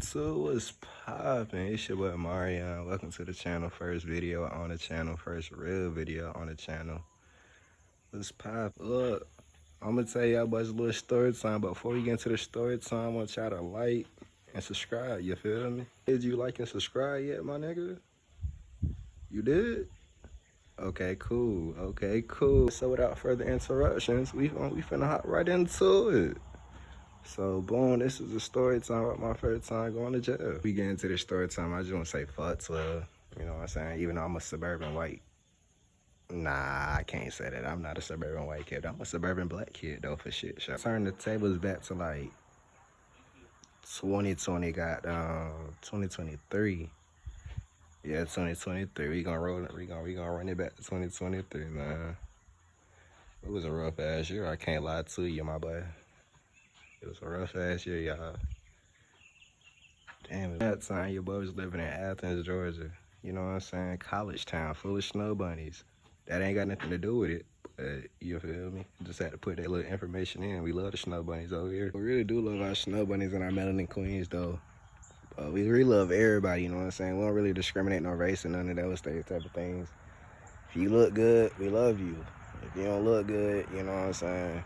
YouTube, what's poppin'? It's your boy Marion. Welcome to the channel. First video on the channel. First real video on the channel. What's pop? Look, I'm gonna tell y'all boys a little story time. But before we get into the story time, I want y'all to like and subscribe. You feel me? Did you like and subscribe yet, my nigga? You did? Okay, cool. Okay, cool. So without further interruptions, we finna hop right into it. So boom, this is a story time about my first time going to jail. We get into this story time, I just want to say fuck 12. You know what I'm saying? Even though I'm a suburban white. Nah, I can't say that. I'm not a suburban white kid. I'm a suburban black kid though, for shit. Sure. Turn the tables back to like 2020, 2023. Yeah, 2023. We gonna run it back to 2023, man. It was a rough ass year. I can't lie to you, my boy. It was a rough ass year, y'all. Damn, at that time, your boy was living in Athens, Georgia. You know what I'm saying? College town, full of snow bunnies. That ain't got nothing to do with it, but you feel me? Just had to put that little information in. We love the snow bunnies over here. We really do love our snow bunnies and our melanin queens, though. We really love everybody, you know what I'm saying? We don't really discriminate no race or none of those type of things. If you look good, we love you. If you don't look good, you know what I'm saying?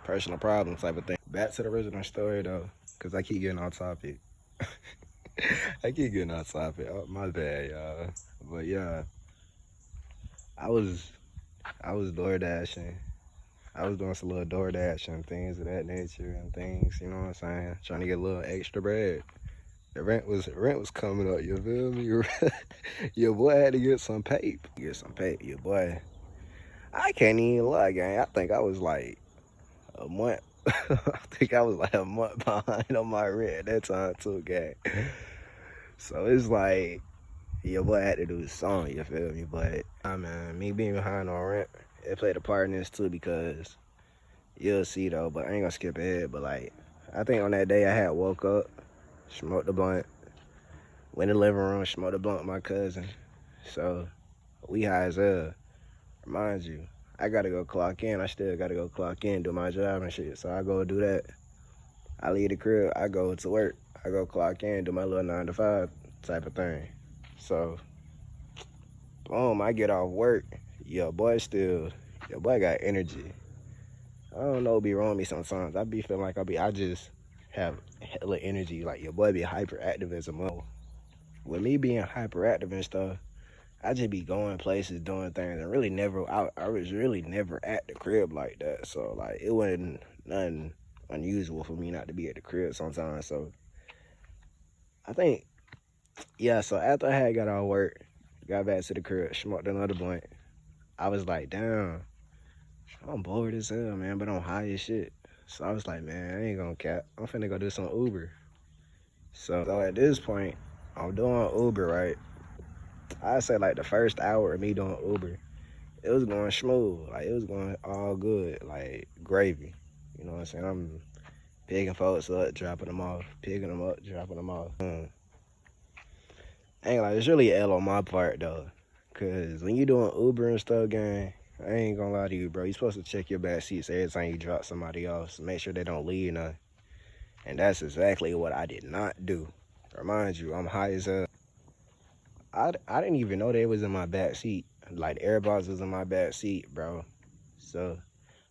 Personal problem type of thing. Back to the original story, though, because I keep getting off topic. I keep getting off topic. Oh, my bad, y'all. But yeah, I was door dashing. I was doing some little door dashing, things of that nature and things, you know what I'm saying? Trying to get a little extra bread. The rent was coming up, you feel me? Your boy had to get some paper. Your boy. I can't even lie, gang. I think I was like a month. I think I was like a month behind on my rent at that time too, gang. So it's like your boy had to do his song, you feel me? But man, me being behind on rent, it played a part in this too, because you'll see though, but I ain't gonna skip ahead. But like, I think on that day I had woke up, smoked the blunt, went in the living room, smoked the blunt with my cousin. So we high as hell. Remind you, I gotta go clock in. I still gotta go clock in, do my job and shit. So I go do that. I leave the crib, I go to work. I go clock in, do my little 9 to 5 type of thing. So, boom, I get off work. Your boy got energy. I don't know what be wrong with me sometimes. I be feeling like I just have hella energy. Like, your boy be hyperactive as a mother. With me being hyperactive and stuff, I just be going places, doing things, and really never, I was really never at the crib like that. So, like, it wasn't nothing unusual for me not to be at the crib sometimes. So, I think, yeah, so after I had got off work, got back to the crib, smoked another blunt, I was like, damn, I'm bored as hell, man, but I'm high as shit. So I was like, man, I ain't gonna cap. I'm finna go do some Uber. So at this point, I'm doing Uber, right? I say like the first hour of me doing Uber, it was going smooth. Like, it was going all good, like gravy. You know what I'm saying? I'm picking folks up, dropping them off, picking them up, dropping them off. I ain't like, it's really L on my part though, cause when you doing Uber and stuff, gang, I ain't gonna lie to you, bro. You supposed to check your back seats every time you drop somebody off, so make sure they don't leave nothing. And that's exactly what I did not do. Remind you, I'm high as hell. I didn't even know they was in my back seat. Like, the AirPods was in my back seat, bro. So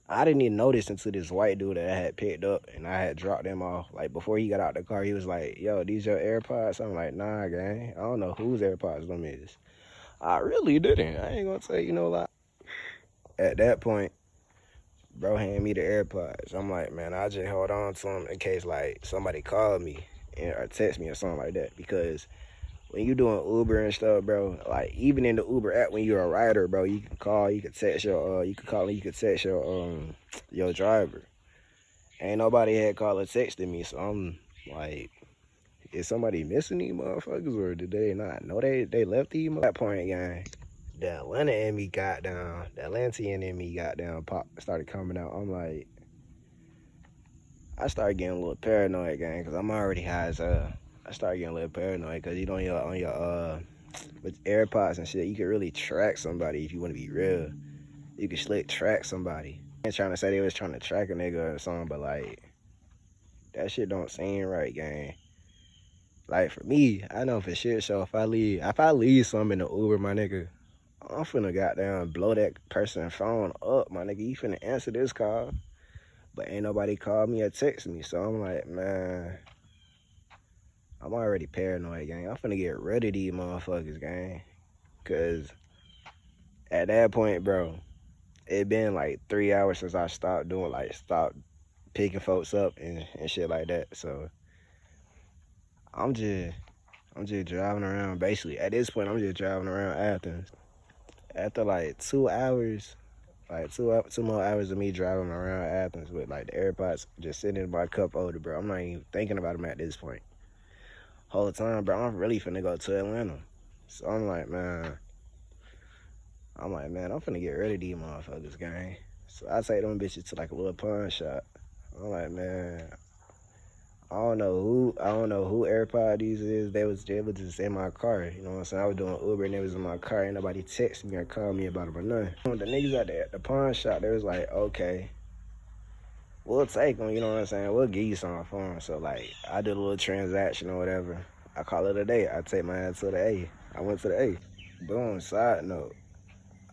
I didn't even notice until this white dude that I had picked up and I had dropped them off. Like, before he got out the car, he was like, yo, these your AirPods? I'm like, nah, gang. I don't know whose AirPods them is. I really didn't. I ain't gonna tell you no lie. At that point, bro handed me the AirPods. I'm like, man, I just hold on to them in case, like, somebody called me or text me or something like that. Because when you doing Uber and stuff, bro, like, even in the Uber app, when you're a rider, bro, you can call, you can text your, you can call and you can text your driver. Ain't nobody had called or texted me, so I'm like, is somebody missing these motherfuckers, or did they not know they left these motherfuckers? At that point, gang, the Atlanta in me got down, the Atlantean in me got down, started coming out. I'm like, I started getting a little paranoid, gang, because I'm already high as hell. I started getting a little paranoid because you know, on your with AirPods and shit, you can really track somebody if you want to be real. You can slick track somebody. I ain't trying to say they was trying to track a nigga or something, but like, that shit don't seem right, gang. Like for me, I know for shit. So if I leave something in the Uber, my nigga, I'm finna goddamn blow that person's phone up, my nigga. You finna answer this call, but ain't nobody called me or text me. So I'm like, man, I'm already paranoid, gang. I'm finna get rid of these motherfuckers, gang. Cause at that point, bro, it been like 3 hours since I stopped picking folks up and shit like that. So I'm just I'm just driving around. Basically, at this point, I'm just driving around Athens. After like 2 hours, like two more hours of me driving around Athens with like the AirPods just sitting in my cup holder, bro. I'm not even thinking about them at this point. Whole time, bro, I'm really finna go to Atlanta. So I'm finna get rid of these motherfuckers, gang. So I take them bitches to like a little pawn shop. I'm like, man, I don't know who AirPod these is. They was just in my car. You know what I'm saying? I was doing Uber and they was in my car. Ain't nobody text me or call me about it or nothing. The niggas out there at the pawn shop, they was like, okay, we'll take them. You know what I'm saying? We'll give you some for them. So like, I did a little transaction or whatever. I call it a day. I take my ass to the A. I went to the A. Boom. Side note.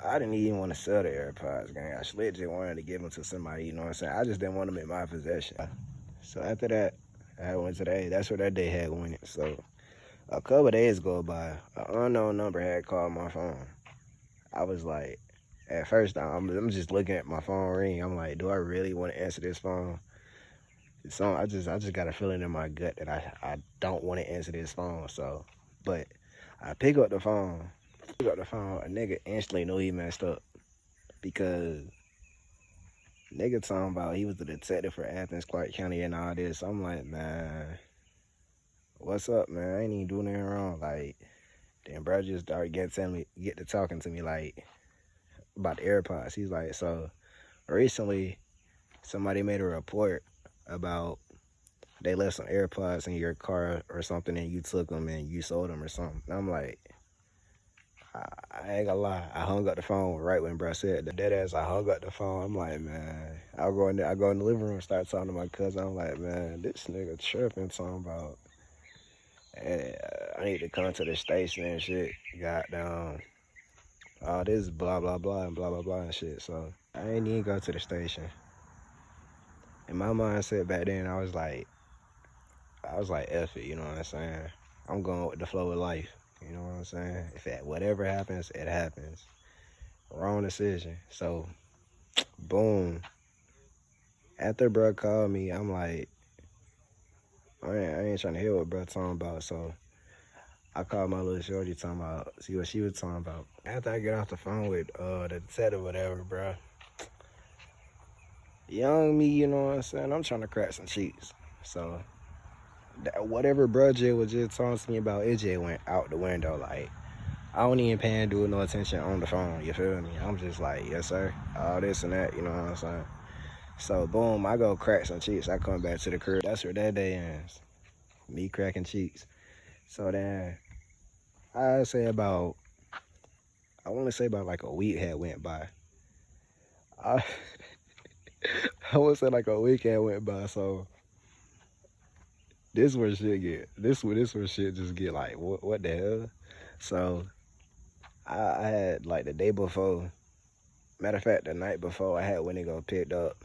I didn't even want to sell the AirPods, gang. I legit just wanted to give them to somebody, you know what I'm saying? I just didn't want them in my possession. So after that, I went to the A. That's where that day had went. So a couple of days go by, an unknown number had called my phone. I was like, at first, I'm just looking at my phone ring. I'm like, do I really want to answer this phone? So I just got a feeling in my gut that I don't want to answer this phone. So, but I pick up the phone. A nigga instantly knew he messed up because nigga talking about he was the detective for Athens, Clark County, and all this. I'm like, man, what's up, man? I ain't even doing anything wrong. Like, then bro just started get to talking to me like about the AirPods. He's like, so recently somebody made a report about they left some AirPods in your car or something, and you took them and you sold them or something. And I'm like, I ain't gonna lie. I hung up the phone right when bro said that. Dead ass, I hung up the phone. I'm like, man. I go in the living room, start talking to my cousin. I'm like, man, this nigga tripping, talking about, hey, I need to come to the station and shit. Goddamn, all this blah blah blah and blah blah blah and shit. So I ain't even go to the station. In my mindset back then, I was like, F it. You know what I'm saying? I'm going with the flow of life. You know what I'm saying? Whatever happens, it happens. Wrong decision. So, boom. After bro called me, I'm like, I ain't trying to hear what bro talking about. So, I called my little shorty talking about, see what she was talking about. After I get off the phone with the detective or whatever, bro, young me, you know what I'm saying? I'm trying to crack some cheeks. So, whatever bro J was just talking to me about, it just went out the window. Like, I don't even pay and do no attention on the phone, you feel me? I'm just like, yes, sir, all this and that, you know what I'm saying? So, boom, I go crack some cheeks. I come back to the crib. That's where that day ends. Me cracking cheeks. So then, I want to say about like a week had went by. I, I want to say like a week had went by, so this where shit just get like, what the hell? So, I had like the day before, matter of fact, the night before, I had went to go pick up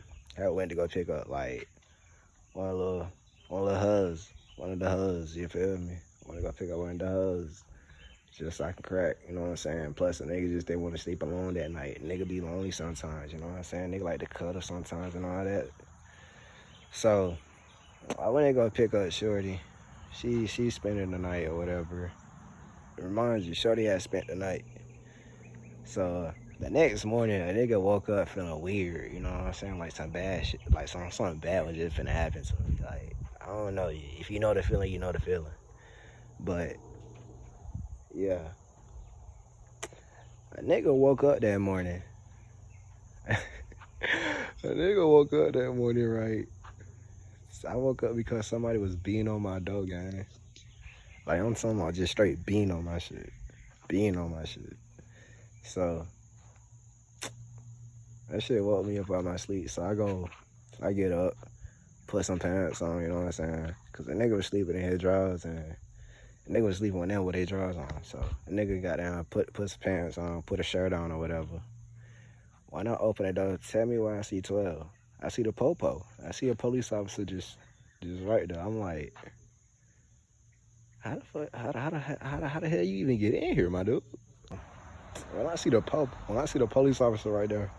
like one of the hubs, you feel me? I want to go pick up one of the hubs just so I can crack, you know what I'm saying? Plus, a nigga just didn't want to sleep alone that night. Nigga be lonely sometimes, you know what I'm saying? Nigga like to cuddle sometimes and all that. So, I went to go pick up Shorty. She's spending the night or whatever. Reminds you, Shorty had spent the night. So, the next morning, a nigga woke up feeling weird, you know what I'm saying? Like some bad shit, like something bad was just finna happen to me. Like, I don't know. If you know the feeling, you know the feeling. But, yeah. A nigga woke up that morning. Right? So I woke up because somebody was beating on my door, gang. Like, I'm talking about just straight beating on my shit. So, that shit woke me up out of my sleep. So I get up, put some pants on, you know what I'm saying? Because the nigga was sleeping in his drawers and The nigga was sleeping with them with their drawers on. So the nigga got down, put some pants on, put a shirt on or whatever. When I open the door, tell me why I see 12. I see the popo. I see a police officer just right there. I'm like, how the fuck, how the hell you even get in here, my dude? When I see the police officer right there,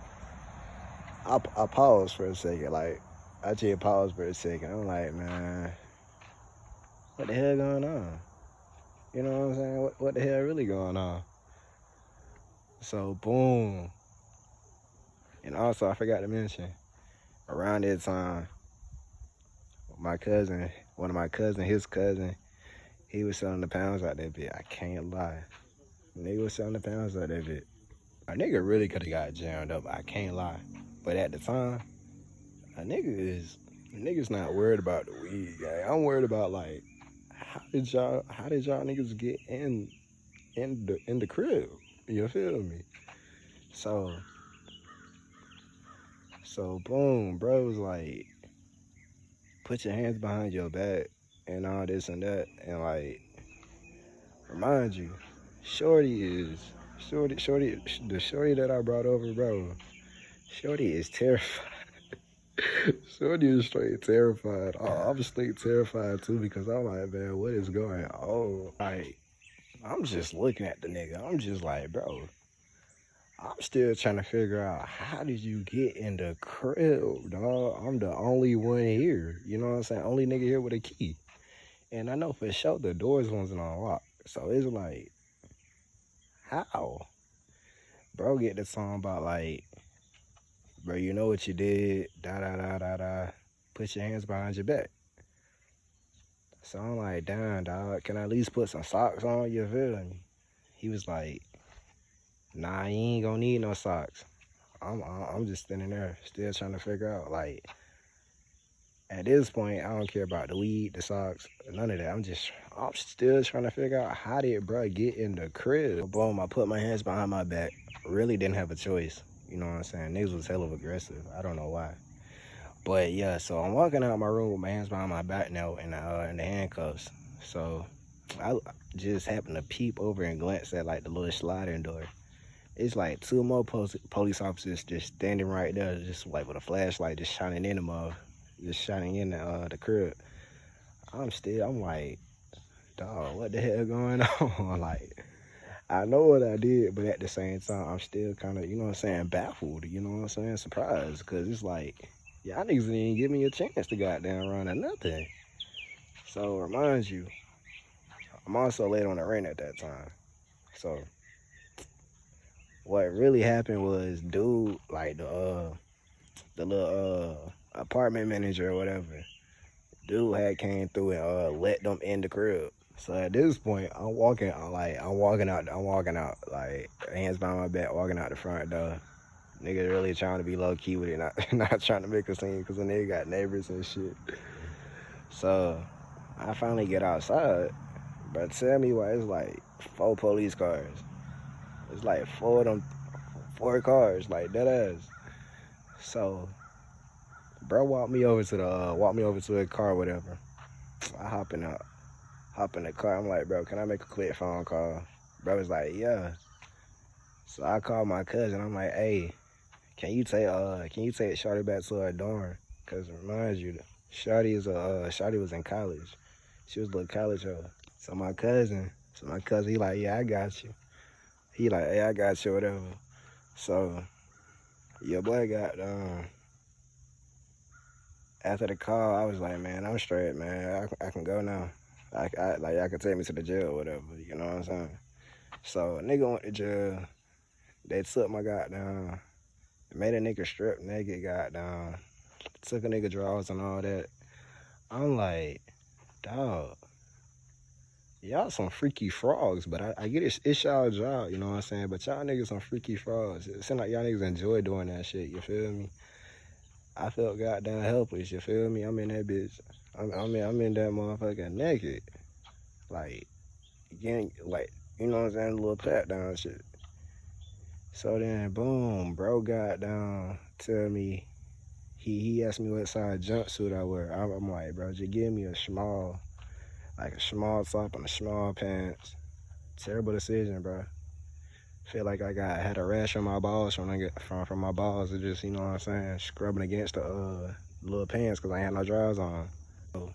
I pause for a second. Like, I just pause for a second. I'm like, man, what the hell going on? You know what I'm saying? What the hell really going on? So, boom. And also, I forgot to mention, around that time, my cousin, one of my cousins, his cousin, he was selling the pounds out that bit. I can't lie. Nigga was selling the pounds out that bit. A nigga really could have got jammed up. I can't lie. But at the time, nigga's not worried about the weed, guy. I'm worried about, like, how did y'all niggas get in the crib? You feel me? So boom, bro was like, put your hands behind your back and all this and that, and like, remind you, the shorty that I brought over, bro. Shorty is terrified. Shorty is straight terrified. I'm straight terrified too because I'm like, man, what is going on? Like, I'm just looking at the nigga. I'm just like, bro, I'm still trying to figure out how did you get in the crib, dog? I'm the only one here. You know what I'm saying? Only nigga here with a key. And I know for sure the doors wasn't unlocked. So it's like, how? Bro get the song about like, bro, you know what you did, da da da da da. Put your hands behind your back. So I'm like, damn, dog, can I at least put some socks on? You feel me? He was like, nah, you ain't gonna need no socks. I'm just standing there, still trying to figure out, like, at this point, I don't care about the weed, the socks, none of that. I'm still trying to figure out how did bro get in the crib. Boom, I put my hands behind my back. Really didn't have a choice. You know what I'm saying? Niggas was hella aggressive. I don't know why. But yeah, so I'm walking out my room with my hands behind my back now and the handcuffs. So I just happened to peep over and glance at like the little sliding door. It's like two more police officers just standing right there, just like with a flashlight, just shining in the crib. I'm like, dog, what the hell going on? Like, I know what I did, but at the same time, I'm still kind of, you know what I'm saying, baffled, you know what I'm saying, surprised, because it's like, y'all niggas didn't even give me a chance to goddamn run or nothing. So, remind you, I'm also late on the rent at that time. So, what really happened was, dude, like the little apartment manager or whatever, dude had came through and let them in the crib. So at this point, I'm walking out, like, hands behind my back, walking out the front door. Nigga really trying to be low key with it, not trying to make a scene, because the nigga got neighbors and shit. So I finally get outside, but tell me why it's like 4 police cars. It's like 4 of them, 4 cars, like dead ass. So bro walked me over to a car or whatever. I hop in the car. I'm like, bro, can I make a quick phone call? Bro was like, yeah. So I called my cousin. I'm like, hey, can you take Shorty back to her dorm? Cause remind you, Shorty was in college. She was a little college hoe. So my cousin, he like, yeah, I got you. He like, hey, I got you, whatever. So your boy got after the call, I was like, man, I'm straight, man. I can go now. I can take me to the jail or whatever. You know what I'm saying? So a nigga went to jail. They took my goddamn, made a nigga strip naked, goddamn, took a nigga drawers and all that. I'm like, dog, y'all some freaky frogs, but I get it's y'all job, you know what I'm saying? But y'all niggas some freaky frogs. It seems like y'all niggas enjoy doing that shit, you feel me? I felt goddamn helpless, you feel me? I'm in that bitch. I'm in that motherfucker naked. Like, getting, like, you know what I'm saying, a little pat down shit. So then, boom, bro got down, tell me, he asked me what size jumpsuit I wear. I'm like, bro, just give me a small. Like a small top and a small pants. Terrible decision, bro. Feel like I had a rash on my balls when I get from my balls. It just, you know what I'm saying, scrubbing against the little pants because I ain't had no drawers on. So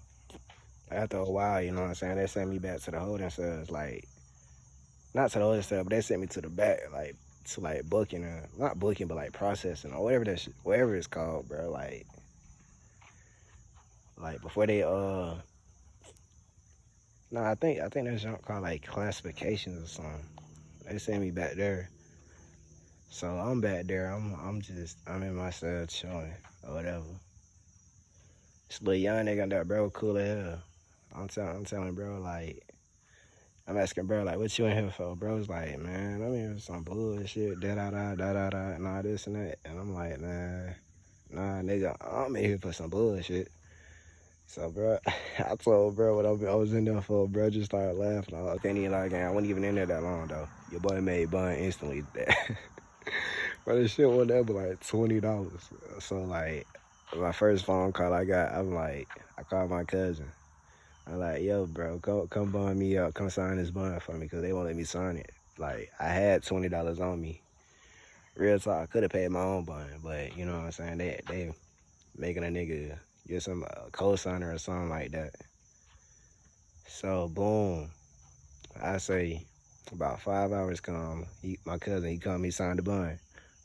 after a while, you know what I'm saying, they sent me back to the holding cells, like not to the holding cell, but they sent me to the back, like to like booking, not booking, but like processing or whatever that whatever it's called, bro. Like before they no, I think there's something called like classifications or something. They sent me back there. So I'm back there. I'm in my cell chilling or whatever. This little young nigga on that bro cool as hell. I'm telling bro, like, I'm asking bro, like, what you in here for? Bro's like, man, I'm here for some bullshit, da-da-da, and all this and that. And I'm like, nah, nigga, I'm in here for some bullshit. So, bro, I told bro what I was in there for. Bro just started laughing. I can't even lie, gang. I wasn't even in there that long, though. Your boy made bun instantly. But this shit wasn't ever like $20. So, like, my first phone call I got, I called my cousin. I'm like, yo, bro, come bun me up. Come sign this bun for me because they won't let me sign it. Like, I had $20 on me. Real talk, I could have paid my own bun, but, you know what I'm saying? They making a nigga get some co-signer or something like that. So, boom. I say, about 5 hours come, my cousin, he come, he signed the bun.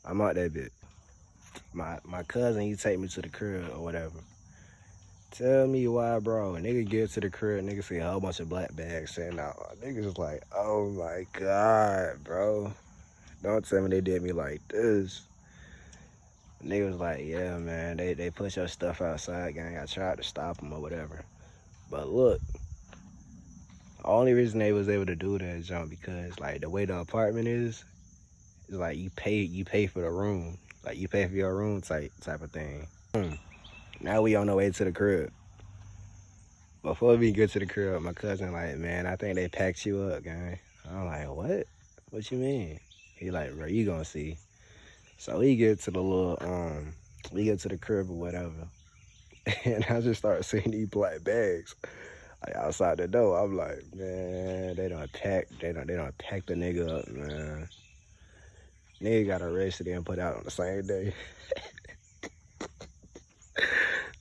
I'm out that bit. My cousin, he take me to the crib or whatever. Tell me why, bro. Nigga get to the crib, nigga see a whole bunch of black bags sitting out. Niggas was like, oh my God, bro. Don't tell me they did me like this. Nigga was like, yeah, man, they put your stuff outside, gang. I tried to stop them or whatever. But look, the only reason they was able to do that, John, because like the way the apartment is like you pay for the room. Like you pay for your room type of thing. Now we on the way to the crib. Before we get to the crib, my cousin like, man, I think they packed you up, gang. I'm like, what? What you mean? He like, bro, you gonna see. So we get to the crib or whatever. And I just start seeing these black bags like outside the door. I'm like, man, they done packed the nigga up, man. Nigga got arrested and put out on the same day.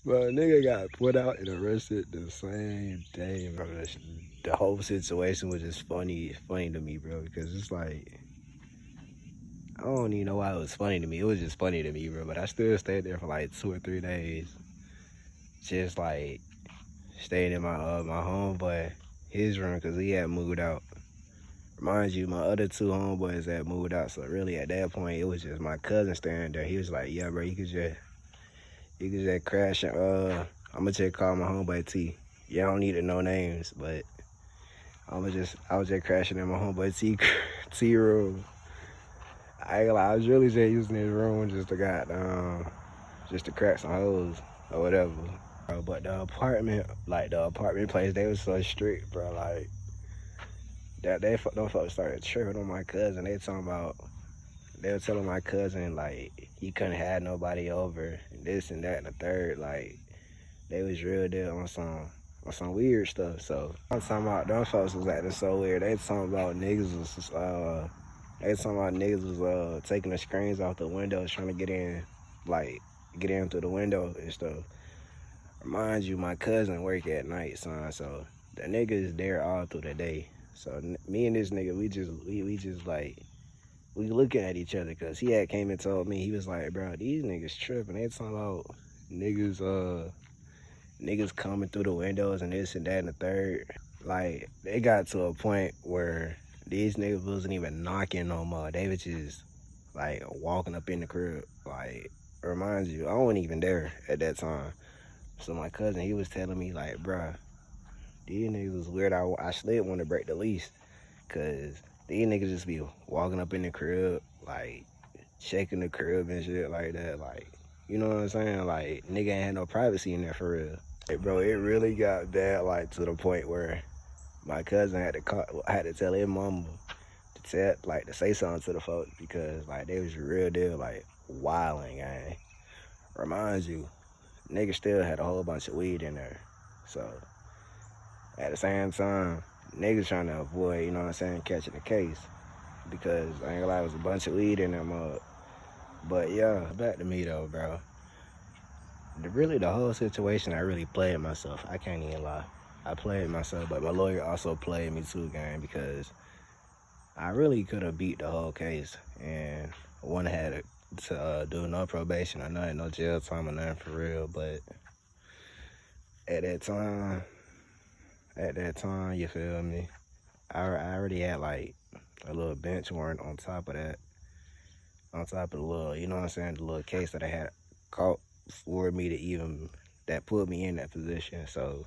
Bro, nigga got put out and arrested the same day, bro. The whole situation was just funny to me, bro, because it's like, I don't even know why it was funny to me. It was just funny to me, bro. But I still stayed there for like 2 or 3 days. Just like staying in my homeboy, his room, because he had moved out. Mind you, my other 2 homeboys had moved out. So really at that point, it was just my cousin staying there. He was like, yeah, bro, you could just crash and I'ma just call my homeboy T. You don't need to know names, but I was just crashing in my homeboy T room. I was really just using his room just to crack some hoes or whatever. Bro, but the apartment place, they was so strict, bro. Like them folks started tripping on my cousin. They were telling my cousin like he couldn't have nobody over and this and that and the third. Like they was real deal on some weird stuff. So I'm talking about them folks was acting so weird. They talking about niggas was taking the screens off the windows trying to get in through the window and stuff. Mind you, my cousin work at night, son. So the nigga is there all through the day. So me and this nigga, we just like. We looking at each other because he had came and told me, he was like, bro, these niggas tripping. They talking about niggas coming through the windows and this and that and the third. Like, they got to a point where these niggas wasn't even knocking no more. They was just, like, walking up in the crib. Like, reminds you, I wasn't even there at that time. So my cousin, he was telling me, like, bro, these niggas was weird. I still want to break the lease because these niggas just be walking up in the crib, like, checking the crib and shit like that. Like, you know what I'm saying? Like, nigga ain't had no privacy in there for real. Like, bro, it really got bad, like, to the point where my cousin had to tell his mama to say something to the folks because, like, they was real deal, like, wilding, gang. Reminds you, nigga still had a whole bunch of weed in there. So, At the same time, niggas trying to avoid, you know what I'm saying, catching the case. Because I ain't gonna lie, it was a bunch of weed in them up. But yeah, back to me though, bro. Really, the whole situation, I really played myself. I can't even lie. I played myself, but my lawyer also played me too, gang, because I really could have beat the whole case. And one had to do no probation or nothing, no jail time or nothing for real. But at that time, you feel me? I already had like a little bench warrant on top of that. On top of the little, you know what I'm saying, the little case that I had caught for me to even, that put me in that position. So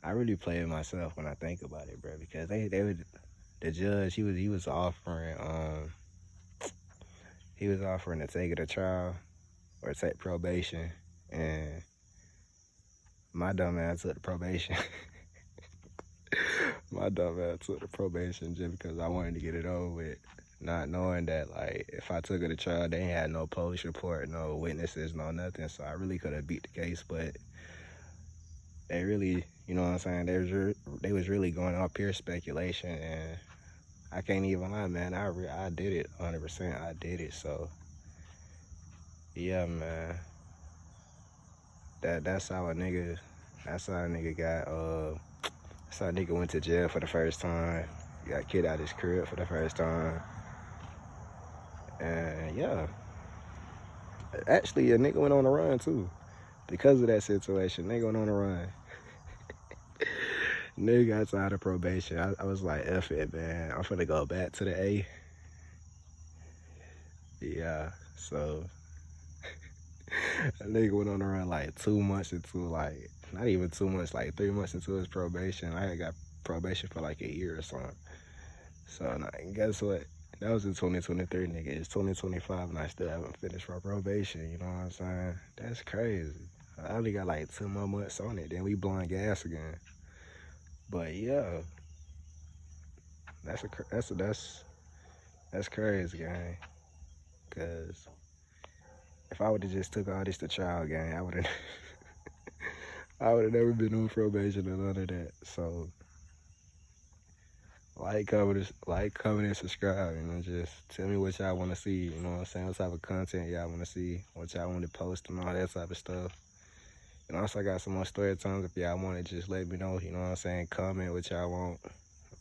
I really played myself when I think about it, bro, because they would, the judge, he was offering to take it to trial or take probation, and my dumb ass took the probation. My dumb ass took the probation just because I wanted to get it over with, not knowing that, like, if I took it to trial, they ain't had no police report, no witnesses, no nothing, so I really could have beat the case, but they really, you know what I'm saying, they was really going off pure speculation, and I can't even lie, man, I did it, 100%, I did it, so, yeah, man, that's how a nigga got, that's how a nigga went to jail for the first time, got kicked out his crib for the first time, and yeah, actually a nigga went on the run too, because of that situation, nigga went on the run. Nigga got tired of probation. I was like, F it, man, I'm finna go back to the A. Yeah, so a nigga went on the run like 2 months into, like, not even 2 months, like 3 months into his probation. I had got probation for like a year or something. So now, guess what? That was in 2023, nigga. It's 2025 and I still haven't finished my probation, you know what I'm saying? That's crazy. I only got like 2 more months on it, then we blowing gas again. But yeah, that's crazy, gang. Cause if I would've just took all this to trial, gang, I would've never been on probation or none of that. So like, comment, and subscribe, and just tell me what y'all want to see, you know what I'm saying, what type of content y'all want to see, what y'all want to post and all that type of stuff. And also I got some more story times if y'all want to just let me know, you know what I'm saying, comment what y'all want,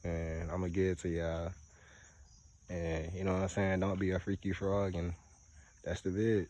and I'm gonna give it to y'all. And you know what I'm saying, don't be a freaky frog, and that's the vid.